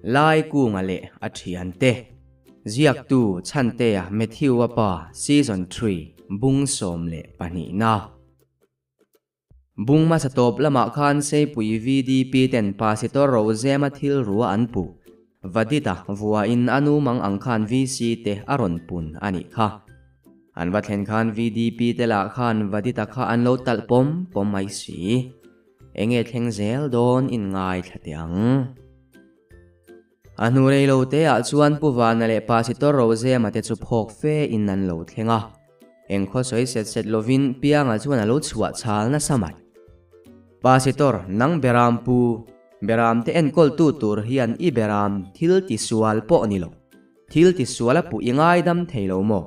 lai ku nga le a thian te ziak tu chan te a Matthew apa season 3 bung som le pani na bung ma sa top lama khan se pui VDP ten pastor Rose Mathil ruwa anpu vadita vua in anu mang angkhan VC te aron pun ani kha an vathen khan VDP te la khan vadita kha an lo talpom pom mai si enge thleng zel don in ngai thatiang anu rei lo te a chuan puwana le pastor Rose ma te chu phok fe in nan lo thlenga eng kho soi set lovin pianga chuan a lo chhuwa chal na samai pastor nang beram te en kol tu tur hian I beram thil ti sual po ni lo thil ti suala pu ingai dam theilo mo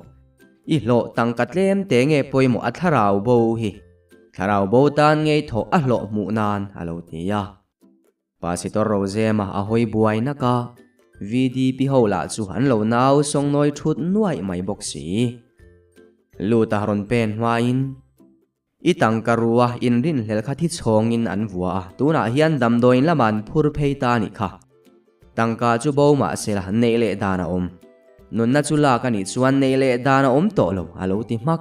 I lo tangkatlem te nge poimo atharau bo hi tharau bo tan ngei tho a lo mu nan alo ti ya pastor Rose ma a hoi buai na ka VDP hola chu han lo nau song noi thut nuai mai bok si lu ta ron pen hwain itang karua in rin hlel kha thi chhong in an vua tuna hian damdoin laman phur pheita ni kha tangka chu bo ma sela nei le dana om nun na chu la ka ni chuan nei le dana om to lo alo ti mak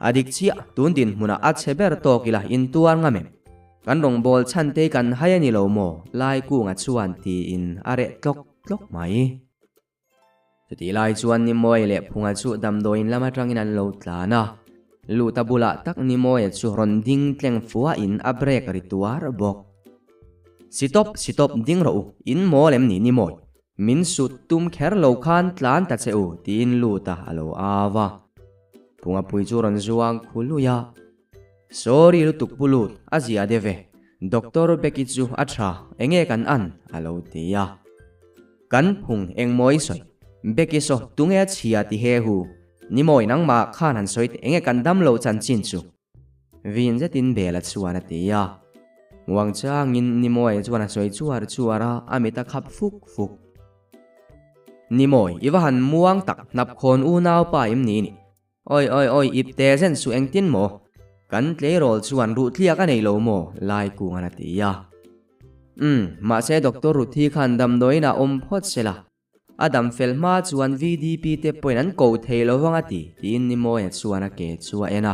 adik chia tun din muna a cheber to kila in tuar nga mem kan rong bol chan te kan hayani lo mo lai ku nga chuan ti in are tlok mai ti lai chuan ni moi le phunga chu damdoin lama tangin an lo tlana lu tabula tak ni moi chu ron ding tleng fuwa in a break rituar bok sitop ding ro in molem ni moi min sut tum kher lo khan tlan ta cheu tin lu ta alo awa punga pui chu ron zuang khuluya sorry lu tuk bulut azia deve doctor bekichu athra enge kan an alo tia kan phung eng moi soi bekiso tunge chia ti he hu ni moi nang ma khan han soi enge kan dam lo chan chin chu vin zetin bela chuana tia wang chang in ni moi chuana soi chuara amita khap fuk ni moi iwa han muang tak nap khon u naw pa im ni oi ip te zen su eng tin mo kan tle rol chuan ru thlia ka nei lo mo lai ku ngana tia ma se doctor ru thi khan dam doina om phot sela adam felma chuan VDP te poinan ko theilo wanga ti tin ni moi chuana ke chua ena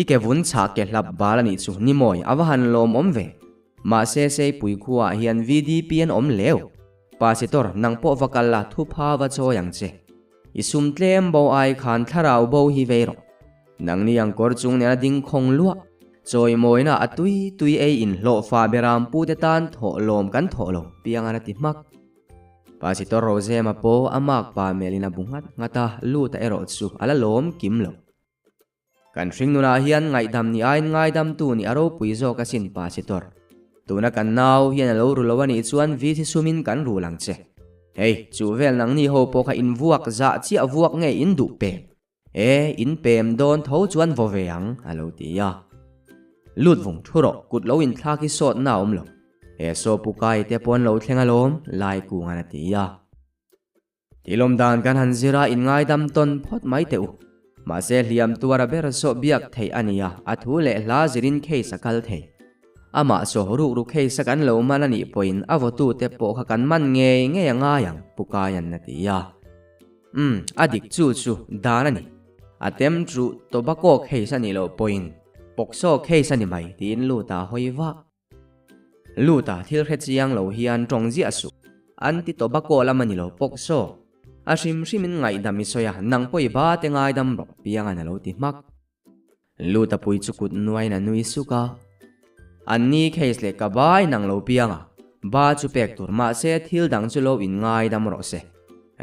ike vun cha ke hlap balani chu ni moi awahan lom om ve ma se pui khuwa hian VDP an om leo pastor nang po vakalla thu pha wa choyang che isum tlem bo ai khan tharau bo hi veiro nang ni ang kor chung ne ding khong lua choi moina atui ei in lo fa beram pu te tan tho lom kan tho lo piang ana ti mak pastor Rose ma po amak pa melina bungat ngata lu ta ero chu ala lom kim lo kan ring nuna hian ngai dam ni ai ngai dam tu ni aro pui zo ka sin pastor tuna kan naw hian lo ru lowani chuan vi thi sumin kan ru lang che hey chu vel nang ni ho po kha in vuak za chi avuak nge in du pe in pem don tho chuan vo veang alo tia lut vung thuro kut lo in thla ki sot na om lo so pukai te pon lo thlenga lom lai ku ngana tia tilom dan kan han zira in ngai dam ton phot mai teu ma se hliam tuara ber so biak thei ania athu le hla zirin khei sakal thei ama so ru khei sakan lo manani point avotu te po kha kan man nge anga yang pukayan na tia adik chu danani atem tru tobacco khei sani lo point pokso khei sani mai tin lu ta hoiwa lu ta thil khe chiang lo hian tongji asu anti tobacco lamani lo pokso ashim shimin ngai dami soya nang poi ba te ngai dam ro pianga na lo ti mak lu ta pui chukut nuai na nui suka anni case le ka bai nang lo pianga ba chu pek tur ma se thil dang chu lo in ngai dam ro se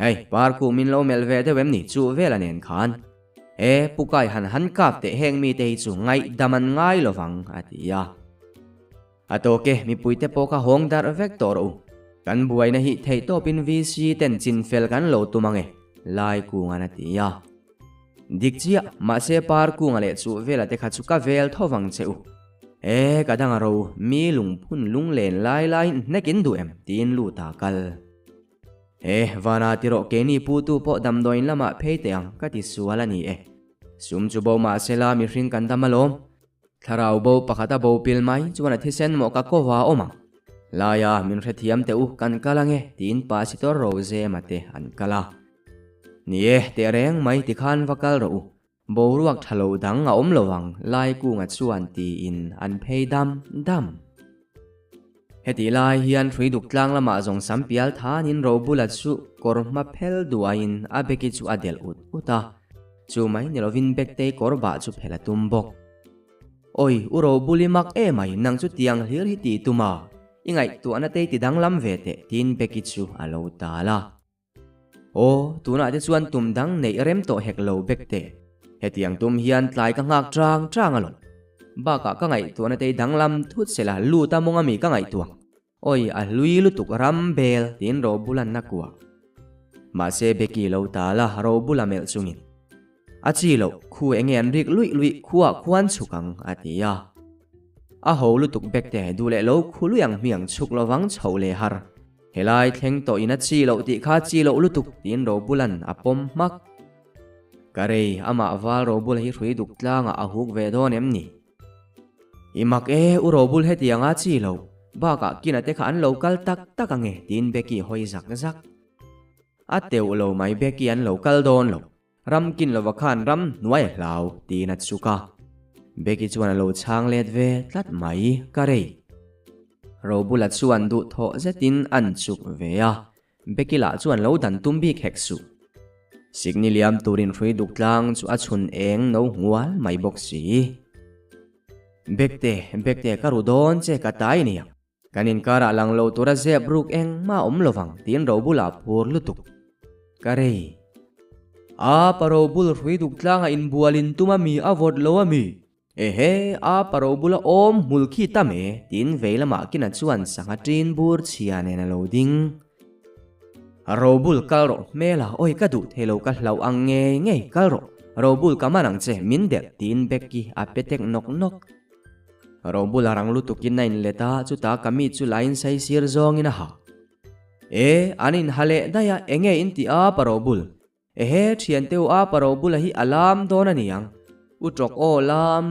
hey par ku min lo melve de wem ni chu vela nen khan pukai han kap te heng mi te chu ngai daman ngai lo wang atia atoke mi puite po ka hong dar vector u kan buai na hi thei to pin VC ten chin fel kan lo tumange lai ku ngana tia dikchia ma se par ku ngale chu vela te kha chu ka vel thowang cheu kadang aro mi lung phun lung len lai nekin du em tin lu ta kal vana tiro keni putu po damdoin lama pheiteang ka ti suala ni sum chu bo ma sela mi ring kan damalom tharau bo pakhata bo pil mai chuan thisen mo ka ko wa oma laya min rethiam te u kan kalange tin pastor Rose mate an kala nie te reng mai ti khan vakal ro boruak thalo dang a om lowang lai ku nga chuan ti in an phei dam heti lai hian thui duk tlang lama zong sampial thanin ro bulat chu korma phel duain abeki chu adel uta chu mai nilovin bekte korba chu phela tumbok oi uro bulimak e mai nang chu tiang hlir hi ti tuma ingai tu anate ti dang lam ve te tin beki chu alo tala o tuna te chuan tum dang nei rem to hek lo bekte hetiang tum hian tlai ka ngak trang alon baka ka ngai tu anate dang lam thut sela lu ta monga mi ka ngai tuang oi a lui lu tuk ram bel tin ro bulan nakwa ma se beki lo tala ro bulamel chungin achi lo khu engen rik lui khuwa khuan chukang atia a ho lu tuk bekte dule lo khuluyang miang chuk lowang chhole har helai thleng to ina chi lo ti kha chi lo lu tuk tin ro bulan apom mak kare ama wal ro bul hi hrui duk tlanga a huk ve don em ni imak e u ro bul he tianga chi lo ba ka kinate khan local tak ange tin beki hoi zak ateu lo mai beki an local don lo ram kin lo wakhan ram nuai lau tin atsuka beki chuan lo chang let ve tlat mai kare ro bulat chuan du tho zetin an chuk ve a beki la chuan lo dan tumbi kheksu signiliam turin hrui duk tlang chu a chhun eng no ngwal mai bok si bekte karu don che ka tai nia kanin kara lang lo tura zeb ruk eng ma om lovang tin ro bula phur lutuk kare a paro bul hrui duk tlanga in bualin tumami avod lowami ehe a paro bula om mulki tame tin veilama kina chuan sanga trin bur chiane na loading robul kalro mela oi kadu thelo ka hlau ange kalro robul kamanang che min der tin beki apetek nok robul arang lutukin na in leta chuta kami chu line sai sir zong ina ha e anin hale daya enge inti a parobul ehe thian teu a parobul hi alam dona niang utrok o lam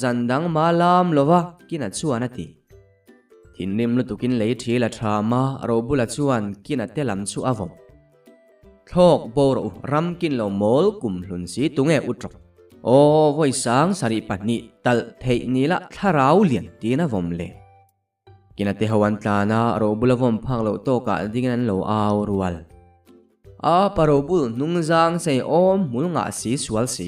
zandang ma lam lova kina chuan ati thinrim lutukin lei thila thama robula chuan kina telam chu avom thok boro ram kin lo mol kum hlun si tunge utrok o voi sang sari pani tal thei ni la tharau lian tina vom le kina te hawan tlana robula vom phang lo to ka dingan lo aw rual a parobul nungzang sei om mulnga si sual si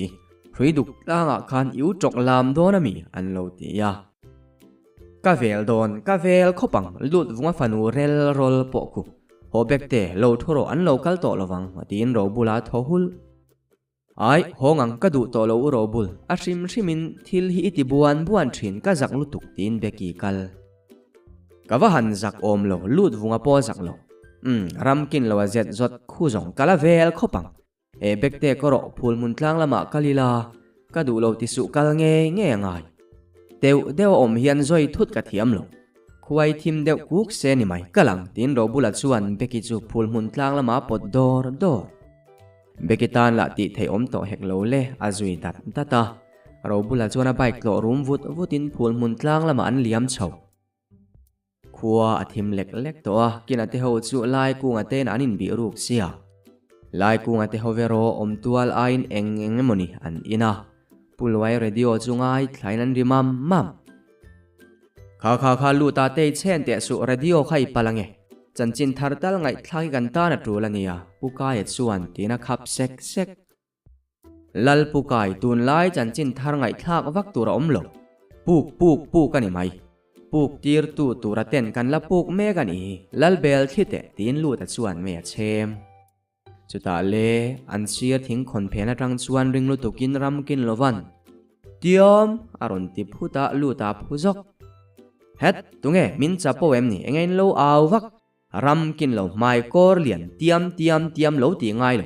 hruiduk tlanga khan iu tok lam donami an lo tia ka vel khopang lut vunga fanu rel rol poku hobekte lo thoro an local to lowang tin robula thohul ai hongang kadu to lo robul ashim shimin thil hi iti buan thin ka zak lutuk tin beki kal kawahan zak om lo lut vunga po zak lo ramkin lo azet zot khuzong kala vel khopang e bekte koro phul mun tlang lama kalila kadu lo ti su kal nge ngai deu om hian zoi thut ka thiam lo khuai thim deu kuk se ni mai kalang tin robula chuan beki chu phul mun tlang lama pot dor bekitan la ti thei om to hek lo le azui dat tata robula chuan a bike lo rum vutin phul mun tlang lama an liam chho khua athim lek to a kina te ho chu lai ku nga ten anin bi ruk sia lai ku nga te ho vero om tual ain eng moni an ina pulwai radio chungai thlainan rimam mam kha lu ta te chen te su radio khai palange chanchin thartal ngai thlai kan ta na tulania pukai chuan tina khap sek lal pukai tun lai chanchin thar ngai thlak vak tur om lo puk ani mai puk tir tu turaten kan la puk me kan i lal bel thite tin lu ta chuan me chem chuta le an sir thing khon phena tang chuan ring lu tukin ram kin lovan tiom aron ti phuta lu ta phuzok het tunge min chapo em ni engain lo aw vak ram kin lo mai kor lian tiam lo ti ngai lo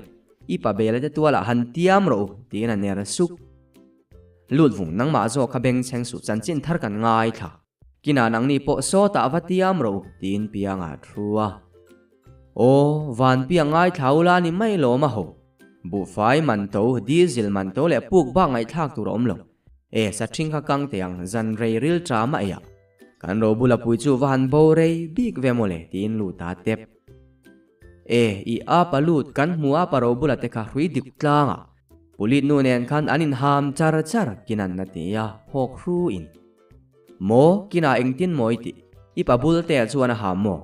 ipa bela te tuala han tiam ro ti na ner suk lut vung nang ma zo kha beng cheng su chanchin thar kan ngai tha kina nang ni po so ta wa tiam ro tin pianga thruwa o van piangai thaula ni mai lo ma ho bu fai man to diesel man to le puk ba ngai thak tu rom lo e sa thing kha kang teang zan rei ril tra ma ya kan ro bula pui chu van bo rei big ve mole tin lu ta tep i apa lut kan mu apa ro bula te kha hrui dik tlanga pulit nu nen khan anin ham char kinan na ti ya hok hru in mo kina engtin moi ti ipa bul te chuan a ham mo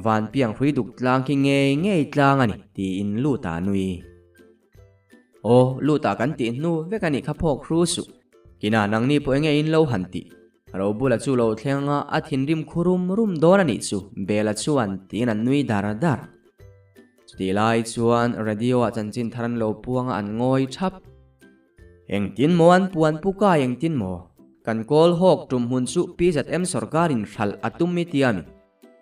van piang hrui duk tlang ki nge tlang ani ti in lu ta nui lu ta kan ti nu ve kan i kha phok hru su kina nang ni po nge in lo han ti ro bula chu lo thlenga a thin rim khurum rum don ani chu bela chuan tin an nui dar ti lai chuan radio a chanchin tharan lo puanga an ngoi thap engtin mo an puan puka engtin mo kan kol hok tum hun chu PZM sarkarin thal atum mi tiami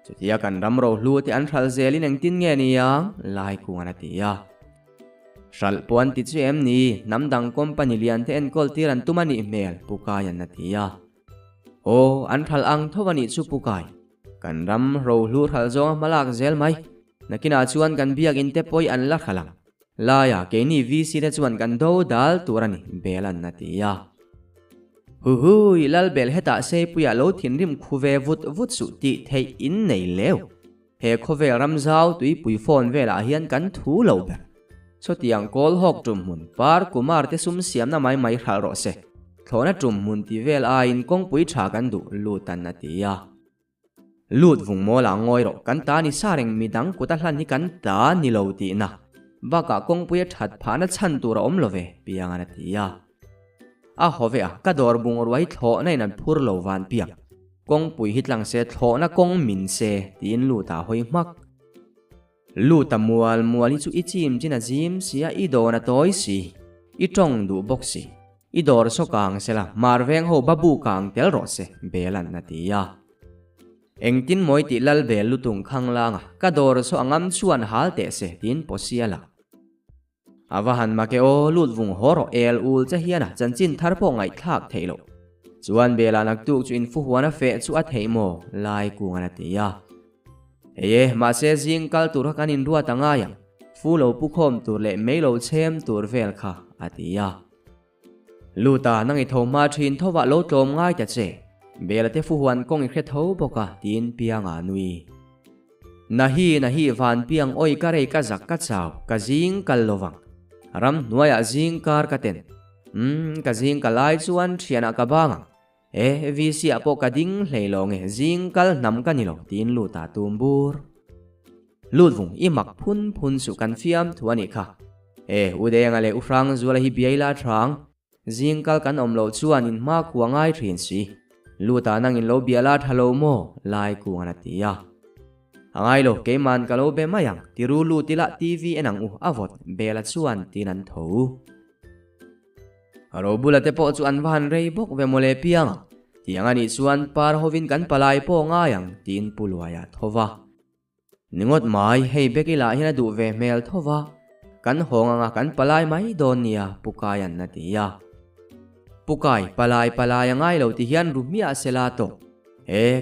chutia kan ramro hlu ti an thal zelin engtin nge ni yang lai ku ngana ti ya thal puan ti chu em ni namdang company lian te en kol tiran tumani mail puka yan na ti ya an thal ang thowani chu pukai kan ram ro hlu thal zong malak zel mai nakina chuan kan biak in te poi an la khalang laya ke ni VC na chuan kan do dal turani belan na ti ya lal bel heta se puya lo thin rim khuve vut su ti thei in nei lew he khove ram zau tui pui phone vela hian kan thu lo ber so tiang kol hok tum mun par kumar te sum siam na mai khal ro se thona tum mun ti vel a in kong pui tha kan du lu tan na ti ya lut vung mo la ngoi ro kan ta ni sareng midang kuta hlan hi kan ta ni lo ti na baka kong pui that phana chan tu ra om love piang ana ti ya a hove a ka dor bung roi tho nei nan phur lo van piang kong pui hitlang se tho na kong min se tin lu ta hoi mak lu ta mual hi chu ichim china jim sia I do na toy si I tong du box si I dor so kang sela marveng ho babu kang tel ro se belan na ti ya engtin moi ti lal bel lutung khang langa ka dor so angam chuan hal te se tin posiala awahan make lut vung horo el ul cha hiana chanchin tharpo ngai thak theilo chuan bela nak tu chu in fu huana fe chu a theimo lai ku ngana ti ya ma se jing kal tur kanin ruwa tanga yang fu lo pu khom tur le mailo chem tur vel kha atia luta nang I thoma thin thowa lo tlom ngai ta che bela te fu huan kong I khe tho boka tin pianga nui na hi van piang oi ka rei ka zak ka chaw ka jing kal lowang ram nuaya jing kar ka ten ka jing ka lai chuan thiana ka banga VC apo ka ding hleilong jing kal nam ka nilo tin luta tumbur lut vung I mak phun su kan fiam thuani kha udenga le ufrang zuala hi biaila thang jing kal kan omlo chuan in ma kuangai thin si luta nang in lo biala thalo mo lai ku ngana tia angai lo ke man ka lo be mayang tiru lu tila TV enang avot bela chuan tinan tho aro bulate po chuan van rei bok ve mole piang tiang ani chuan par hovin kan palai po ngayang tin puluaya thowa ningot mai hei bekila hina du ve mel thowa kan honga kan palai mai don nia pukayan na tia pukai palai ngai lo ti hian rumia selato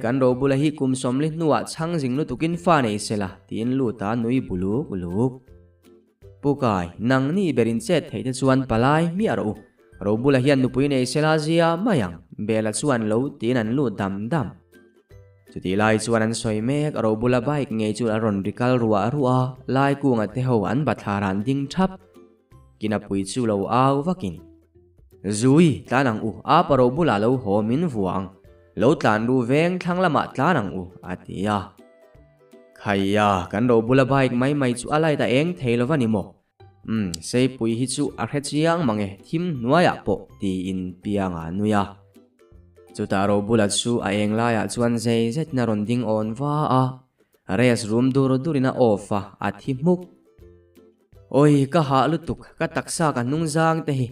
kan ro bula hi kum somli nuwa changjing lu tukin fa nei sela tin lu ta nui buluk pukai nang ni berin che theite chuan palai mi aro ro bula hian nu pui nei sela zia mayang bela chuan lo tin an lu dam chuti lai chuan an soi mek ro bula bike ngei chu aron rikal ruwa lai ku nga te ho an batharan ding thap kina pui chu lo aw vakin zui tlanang a paro bula lo homin vuang lo tlan ru veng thlang lama tlanang atia khaya kan ro bula bike mai chu alai ta eng theilovani mo sei pui hi chu a khe chiang mange thim nuaya po ti in pianga nuya chuta ro bula chu a eng la ya chuan zei zet na ron ding on wa a res room durina ofa a thimuk oi ka ha lutuk ka taksa ka nungzang te hi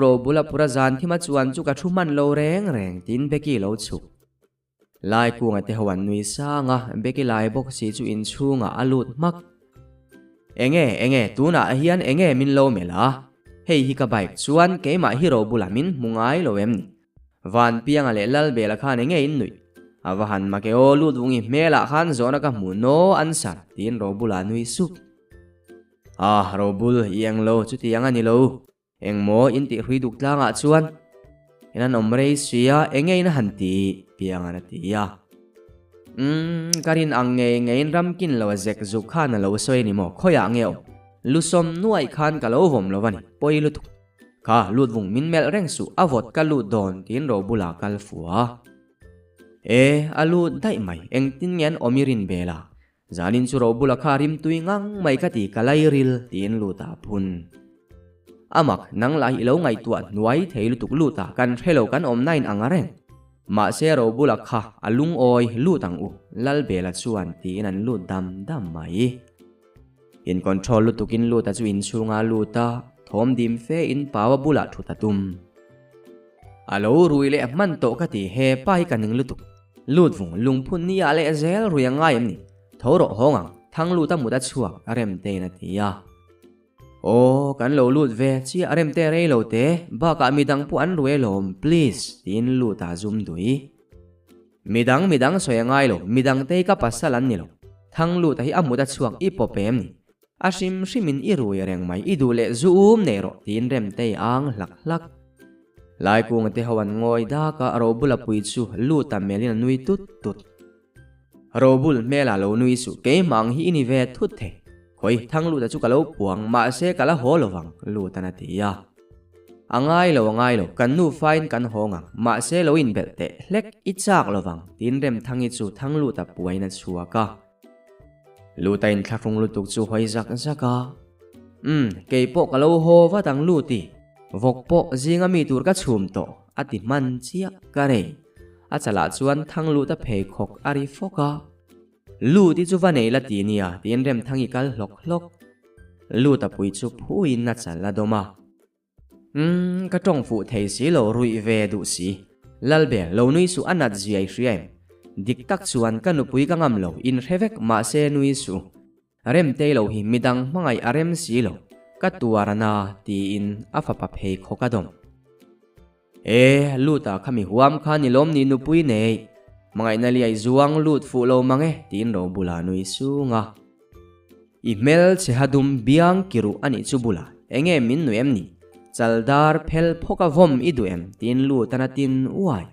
ro bula pura zan thima chuan chu ka thuman lo reng tin beki lo chu lai ku nga te hawan nui sanga beki lai bok si chu in chunga alut mak enge tuna hian enge min lo mela hei hi ka bike chuan ke ma hi ro bula min mungai lo em ni van piang ale lal bela khan enge in nui awahan ma ke o lut wungi mela khan zona ka mu no ansar tin ro bula nui su ro bul yang lo chu ti yang ani lo engmo in ti hrui duk tlanga chuan enan omrei suya enge in hanti piang an tia karin ang ngayon ramkin lo zek zukha na lo soy ni mo khoya ngeo lusom nuai khan ka lo vom lo vani poi lutuk ka lut vung min mel reng su avot ka lut don tin ro bula kal fuwa alu dai mai eng tin ngen omirin bela zanin su ro bula kharim tuingang mai ka ti kalai ril tin luta phun amak nang lai lo ngai tuat nuai thei lutuk luta kan thelo kan om nain angareng ma se ro bula kha alung oi lutang u lal bela chuan tin an lut dam mai in control lutukin luta chu in chunga luta thom dim fe in pawa bula thutatum alo ruile man to ka ti he pai kaning lutuk lut vung lungphun ni ale zel ruyangai ni thoro hongang thang luta muta chuak arem te na tia kan lo lut ve chi arem te rei lo te ba ka midang pu an ruelom please tin luta zum dui midang soyangai lo midang te ka pasalan ni lo thang luta hi amuta chuak ipopem ni asim simin irui reng mai idule zoom nero tin rem te ang lak lai kung te hawan ngoi da ka robula pui chu luta melina nui tut robul mela lo nui su ke mang hi ni ve thut the khoi thang luta chu kalo puang ma se kala holowang luta na tia angai lo kan nu fine kan honga ma se lo in belte lek ichak lowang tin rem thangi chu thang luta puaina chuaka luta in thlakung lutuk chu hoi zaka ke po kalo ho wa tang luti vok po zinga mi tur ka chhum to ati man chia kare achala chuan thang luta phei khok ari foka luti chu vanei la ti nia tin rem thangi kal hlok luta pui chu phuin na chala doma ka tong fu thei si lo rui ve du si lalbe lo nui su anat ziai hriam dik tak chuan ka nupui ka ngam lo in revek ma se nui su rem te lo hi midang mangai arem si lo ka tuarana ti in afapa phei khokadom luta khami huam kha ni lom ni nupui nei mangai na liai zuang lut fu lo mange tin ro bula nui su nga email che hadum biang kiru ani chu bula enge min nuem ni chaldar phel phoka vom iduem tin lutana tin uai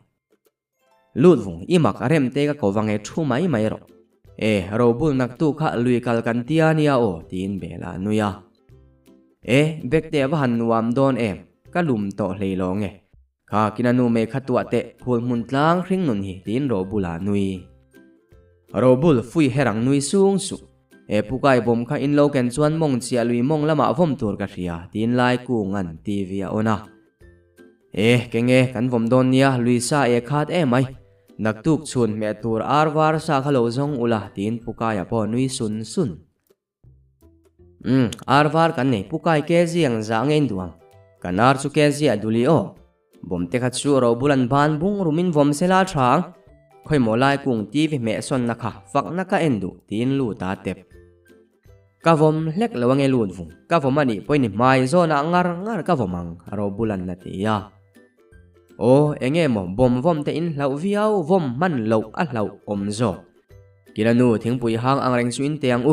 lut vung imak arem te ka kowange thu mai ro robul nak tu kha lui kal kan tia nia o tin bela nuya bekte wa han nuam don ka lum to hleilonge kha kinanu me khatwa te phul mun tlang hring nun hi tin robula nui robul fui herang nui sung su pukai bom kha in lo ken chuan mong chia lui mong lama vom tur ka ria tin lai ku ngan tv a ona kenge kan vom don nia luisa khat mai naktuk chun me tur arwar sa khalo zong ula tin pukaya po nui sun arwar kan ne pukai ke jiang zangen duang kanar chu ke zia duli o bom te khat chu ro bulan ban bung rumin vom sela thang khoi molai kung tv me son na kha fak na ka endu tin lu ta tep ka vom hlek lawange lut vung ka vom ani poini mai zona ngar ka vomang ro bulan na tia enge mo bom vom te in hlau viau vom man lo a hlau om zo kilanu thingpui hang angreng chu in teang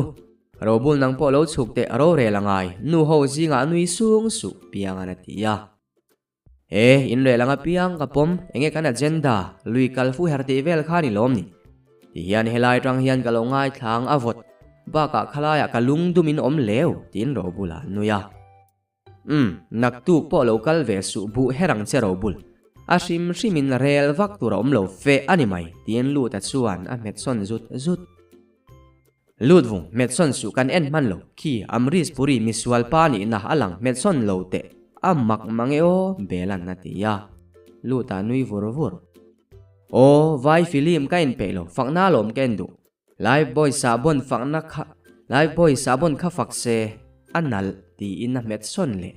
robul nang po lo chuk te ro re langai nu ho zinga nui sung su piang ana tia in re langa piang ka pom enge kan agenda lui kalfu herti vel khani lomni ti hian helai tang hian kalongai thang avot ba ka khalaya kalung dumin om leu tin robula nuya naktu po local ve su bu herang che robul asim simin rel vak tur om lo fe animai tin lu ta chuan a met son zut lut vung met son su kan en man lo khi amris puri miswal pani na alang met son lo te amak mangeo belan na tia lu ta nui vur vai film kain pelo fakna lom kendu live boy sabon kha fakse anal ti in na met son le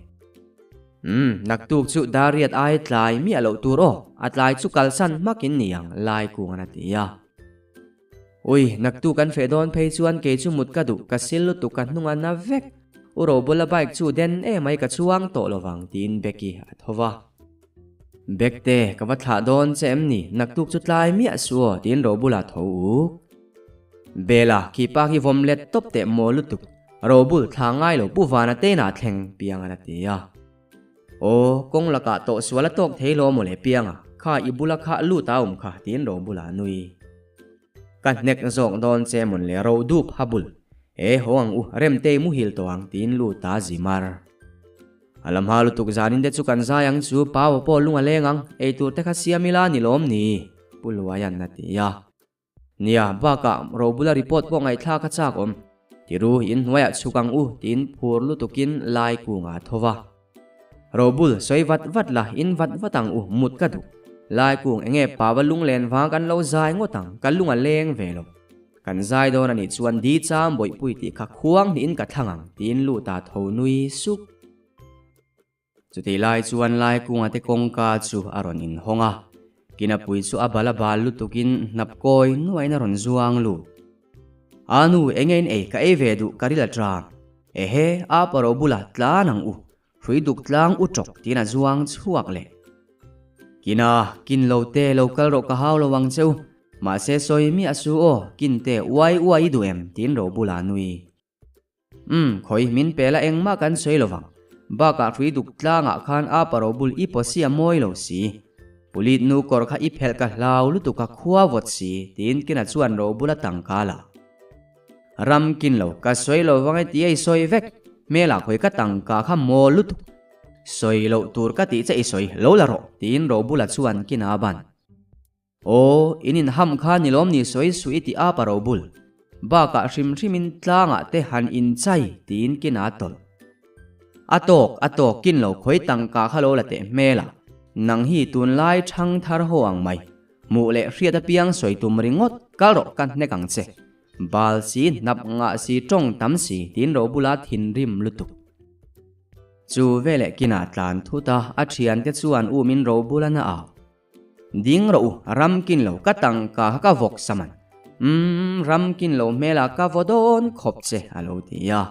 naktuk chu dariat ai tlai mi alo turo atlai chu kalsan makin niang lai ku ngana tia naktu kan fedon phei chuan ke chu mut ka du ka sil tu kan nunga na vek uro bola bike chu den mai ka chuang to lowang tin beki athowa bekte ka wa thla don chem ni naktuk chu tlai mi asuo tin ro bula tho bela ki pa ki vomlet top te mo lutuk ro bul thangai lo puwana te na thleng piang ana tia kong laka to swala tok theilo mole pianga kha ibula kha lu taum kha tin ro bula nui kan nek zong don che mon le ro dup habul hoang u rem te mu hil toang tin lu ta zimar alam halu tuk zanin de chu kan zayang chu paw po lunga lengang tur te kha siamila ni lom ni pulwayan na ti ya nia baka ro bula report po ngai thla kha chak om tiru in waya chukang u tin phur lu tukin lai ku nga thova robul soi vat la in vatang u mut ka du lai kung enge pawalung len wa kan lo zai ngotang kalunga leng velo kan zai don ani chuan di cham boi pui ti kha khuang ni in ka thangang tin lu ta thonui suk chuti lai chuan lai kung ate kongka chu aron in honga kina pui chu abala bal lu tukin napkoi nuai na ron zuang lu anu engen ka ve du karila trang he a parobula tla nang u Huiduk tlang utok tina zuang chuak le kina kin lo te local ro ka haw lo wang cheu ma se soi mi asu o kin te uai du em tin ro bula nui khoi min pela engma kan soi lo wang ba ka huiduk tlanga khan a paro bul I posia moi lo si pulit nu kor kha I phel ka hlaw lu tu ka khuwa vot si tin kina chuan ro bula tangkala ram kin lo ka soi lo wangai ti ai soi vek mela khoi ka tangka kha mo lut soi lo tur ka ti che soi lo la ro tin ro bula chuan kina ban inin ham kha nilom ni soi sui ti a paro bul ba ka hrimin tlanga te han in chai tin kina tol atok kin lo khoi tangka kha lo la te mela nang hi tun lai thang thar hoang mai mu le hriat a piang soi tum ringot kal ro kan ne kang che bal si nap nga si trong tam si tin ro bula thin rim lutuk chu vele kina tlan thuta a thian te chuan u min ro bula na a ding ro ram kin lo ka tang ka vok saman ram kin lo mela ka vodon khop che alo ti ya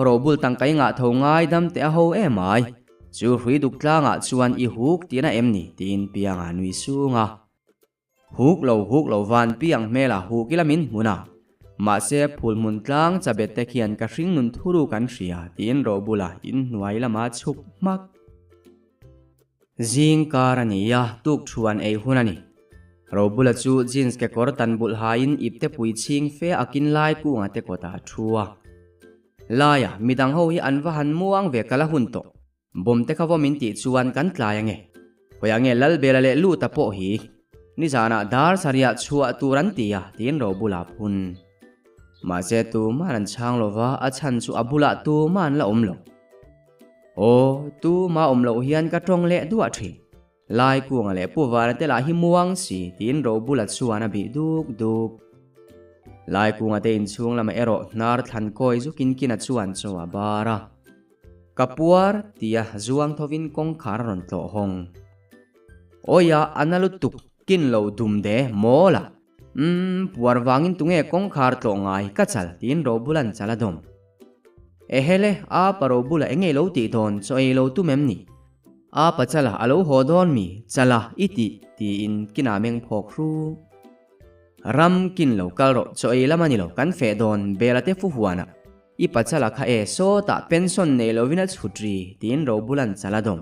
ro bul tang kai nga tho ngai dam te a ho e mai chu hrui duk tlanga chuan I huk tina em ni tin pianga nui sunga huk lo van piang mela hukilamin muna ma se phul mun tlang chabet te khian ka hring nun thuru kan hria tin ro bula in nuai lama chuk mak jing karania tuk thuan ei hunani ro bula chu jeans ke kor tan bul hain ipte pui ching fe akin lai ku nga te kota thua laya midang ho hi anwa han muang ve kala hun to bom te khawo min ti chuan kan tlayange hoyange lal belale lu ta po hi ni zana dar saria chua turan tia tin ro bula phun ma se tu man chang lova a chan chu abula tu man la omlo tu ma omlo hian ka tong le du a thi lai ku nga le pu war te la hi muang si tin ro bula chuana bi duk lai ku nga te in chung lama ero nar than koi zu kin a chuan chawa bara kapuar tia zuang thovin kong khar ron to hong oya analutuk kin lo dum de mola puar wangin tunge kong khar to ngai ka chal tin ro bulan chaladom hele a paro bula engei lo ti don choi lo tu mem ni a pachala alo hodon mi chala iti ti in kinameng phokru ram kin lo kalro choi lamani lo kan fe don belate fu huana I pachala kha so ta pension ne lovina chutri tin ro bulan chaladom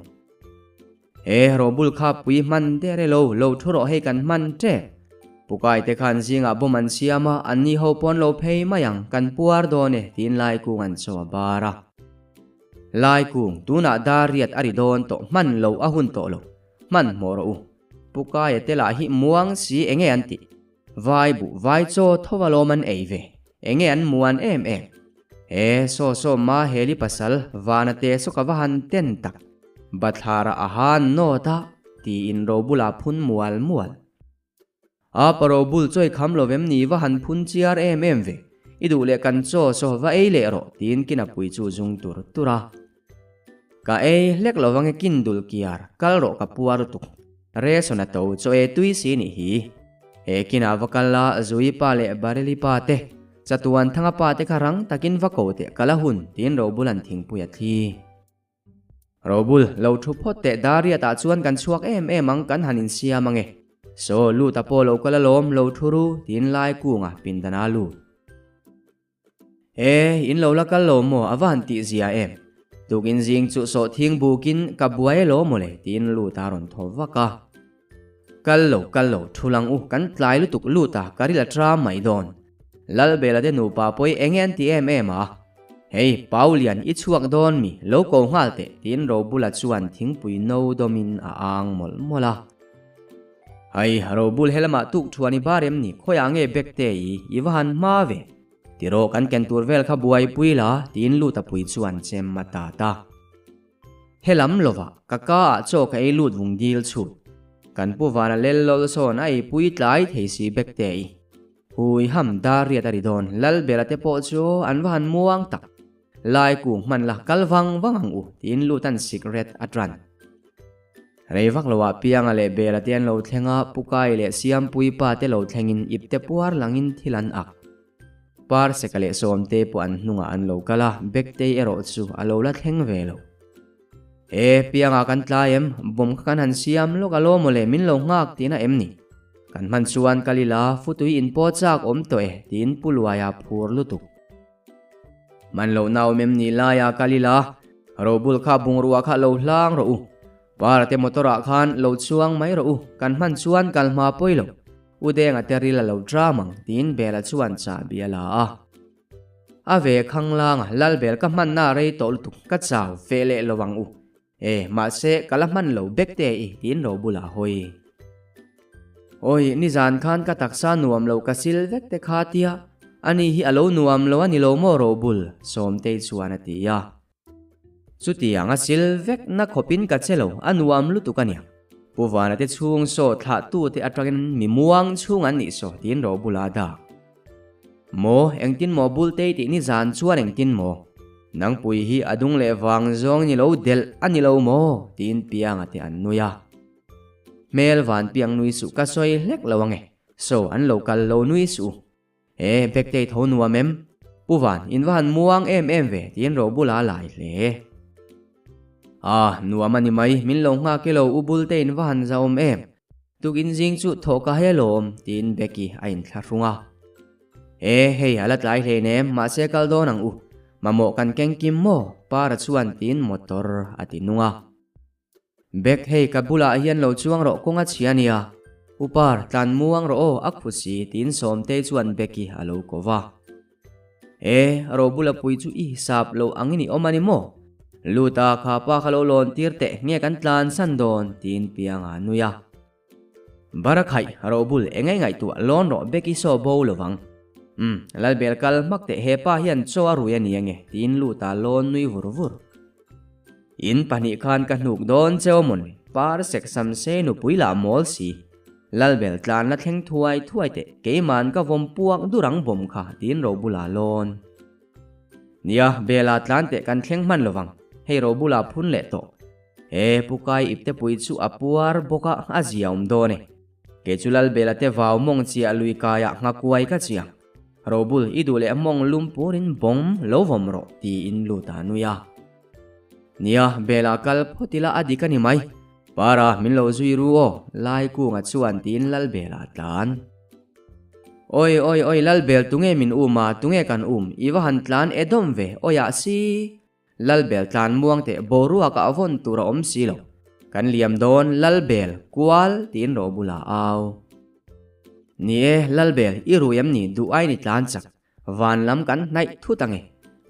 ro bul kha pui man dere lo thuro he kan man tre pukai te khan zinga boman siama anni ho pon lo phei mayang kan puar do ne tin lai ku ngan so bara lai ku tuna dariat ari don to man lo ahun to lo man moro u pukai te la hi muang si enge anti vai cho thowalo man eive enge an muan em so ma heli pasal wana te so kawahan ten tak bathara ahan no ta ti in ro bula phun mual a paro bul choi kham lovem ni wa han phun chiar ve idu le kan cho so wa ei le ro tin kina pui chu jung tura ka lek lowang kin dul kiar kal ro ka puar tu re sona to cho tui si ni hi kina wakalla zui pa le bareli pa te chatuan thanga pa te kharang takin wa ko te kalahun tin ro bulan thing puya thi robul lo thu phot te daria ta chuan kan chuak ang kan hanin sia mange so lu ta po lo kala lom lo thuru tin lai ku nga pindana lu in lo la kal lo mo avan ti zia tukin jing chu so thing bukin ka buai lo mole tin lu ta ron thova ka kal lo thulang u kan tlai lu tuk lu ta karila tra mai don lal bela de nu pa poi engen ti em a hei paulian I chuak don mi lo ko ngal te tin ro bula chuan thing pui no domin a ang mol mola ai ro bul helama tuk thuani barem ni khoyange bekte I iwan ma ve tiro kan ken turvel kha buai puila tin lu ta pui chuan chem mata ta helam lova kaka cho ka e lut vung dil chut kan puwana lel lo son ai pui tlai theisi bekte hui ham da ria tari don lal belate po chu anwan muang tak lai ku man la kalwang wangang u tin lu tan secret atran reivak lowa piang ale belatian lo thenga pukai le siam pui pa te lo thlengin ipte puar langin thilan ak par sekale somte pu an hnunga an lo kala bekte ero chu alo la thleng velo e pianga kan tlaem bom kan han siam lo kalo mole min lo ngak tina emni kan man chuan kalila futui in po chak om to e tin pulwaya phur lutuk man lo naw mem ni la ya kalila robul kha bungruwa kha lo hlang ro u parate motora khan lo chuang mai ro u kan man chuan kalma poilo udeng aterila lo dramang tin bela chuan cha biala ave khanglang lal bel ka man na rei tol tuk ka chaw fele lowang u e ma se kalaman lo bekte I tin ro bula hoi oi ni zan khan ka taksa nuam lo ka sil vekte khatia ani hi alo nuam lo ani lo mo ro bul somte chuan atia chutia nga sil vek na khopin ka chelo anuam lu tukania puwana te chung so tha tu te atangin mi muang chung an ni so tin ro bula da mo engtin mo bul te ti ni zan chuan engtin mo nang pui hi adung le wang zong ni lo del ani lo mo tin pianga te an nuya mel van piang nui su ka soi lek lawange so an local lo nui su e bekte tho nuwa mem puwan in van muang em ve tin ro bula lai le nuwa mani mai min lo nga ke lo ubul te in van zaom em tukin jing chu thoka helom tin beki ain thlarunga e hei alat lai le nem ma se kal don ang u mamo kan keng kim mo para chuan tin motor atinunga bek hei kabula hian lo chuang ro konga chiania upar tlan muang ro akhusi tin somte chuan beki alo kova e ro bula pui chu I sap lo angini omani mo luta kha pa khalo lon tirte nge kan tlan san don tin pianga nuya barakhai ro bul engai ngai tu lon ro beki so bo lowang lal bel kal makte hepa hian cho aruya niange tin luta lon nui vurvur in pani khan ka nuk don chewmon par sek sam se nu puila mol si lal bel tlan la thleng thuai te keiman ka vom puak durang bom kha tin ro bula lon nia bela tlan te kan thleng man lowang hei ro bula phun le to e pukai ipte pui chu apuar boka aziaum done ke chulal bela te waw mong chia lui kaya ngakuai ka chia ro bul idule mong lumpurin bom lovom ro ti in luta nuya nia bela kal photila adikani mai para min lo zui ru o lai ku nga chuan tin lal bela tlan oi lal bel tunge min uma tunge kan iwa han tlan edom ve oya si lal bel tlan muang te borua ka avon tura om silo kan liam don lal bel kwal tin ro bula aw ni lal bel iruyam ni du ai ni tlan chak van lam kan nai thu tange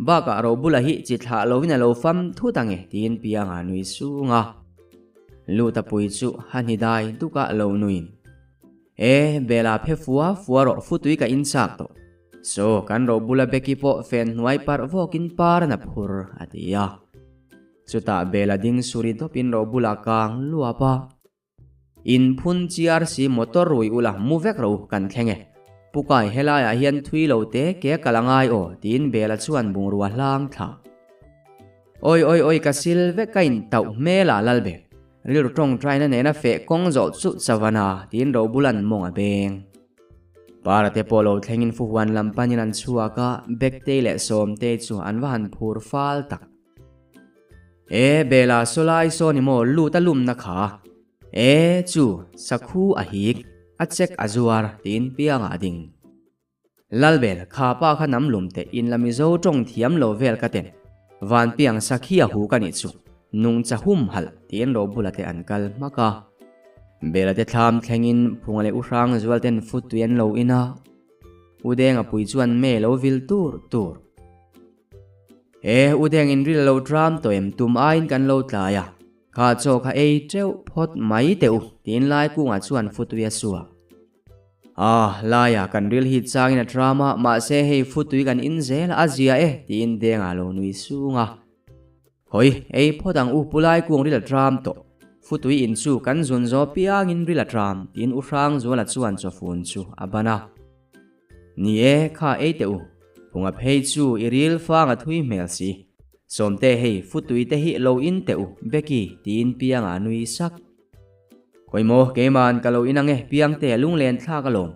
ba ka ro bula hi chitha lovina lo fam thu tange tin pianga nui sunga luta pui chu hanidai duka lo nuin e bela phe fuwa ro futui ka insak to so kan ro bula beki po fen nuai par vokin par na phur atia chuta bela ding suri to pin ro bula kang luapa in phun CRC motor rui ula muvek ro kan thlenge pukai helaya hian thui lo te ke kalangai o tin bela chuan bungruwa hlang tha oi kasil ve kain tau mela lalbe ril tong trai na nena fe kong zo chu chawana tin ro bulan monga beng parate polo thlengin fuwan lampanin an chuaka bekte le somte chu anwan phur fal tak e bela solai so ni mo lu ta lum na kha e chu sakhu ahik achek azuar tin pianga ding lalbel kha pa kha nam lumte in lamizo tong thiam lo vel ka ten van piang sakhia hu kan ichu nung cha hum hal tin ro bulate ankal maka belate tham thlengin phungale urang zualten futuyan lo ina udeng apui chuan me lo vil tur udeng in ril lo tram to em tum ain kan lo tlaya kha cho kha ei treu phot mai teu tin lai ku nga chuan futuya suwa laya kan ril hi changin drama ma se hei futui kan in zel azia tin denga lo nui sunga hoi ei phodang pulai kuang ril dram to futui in chu kan zun zo piang in ril dram tin urang zo la chuan cho fun chu abana ni kha ei teu punga phei chu iril fanga thui mel si somte hei futui te hi lo in teu beki tin piang anui sak koimo keman kalo inange piang te lung len thla kalom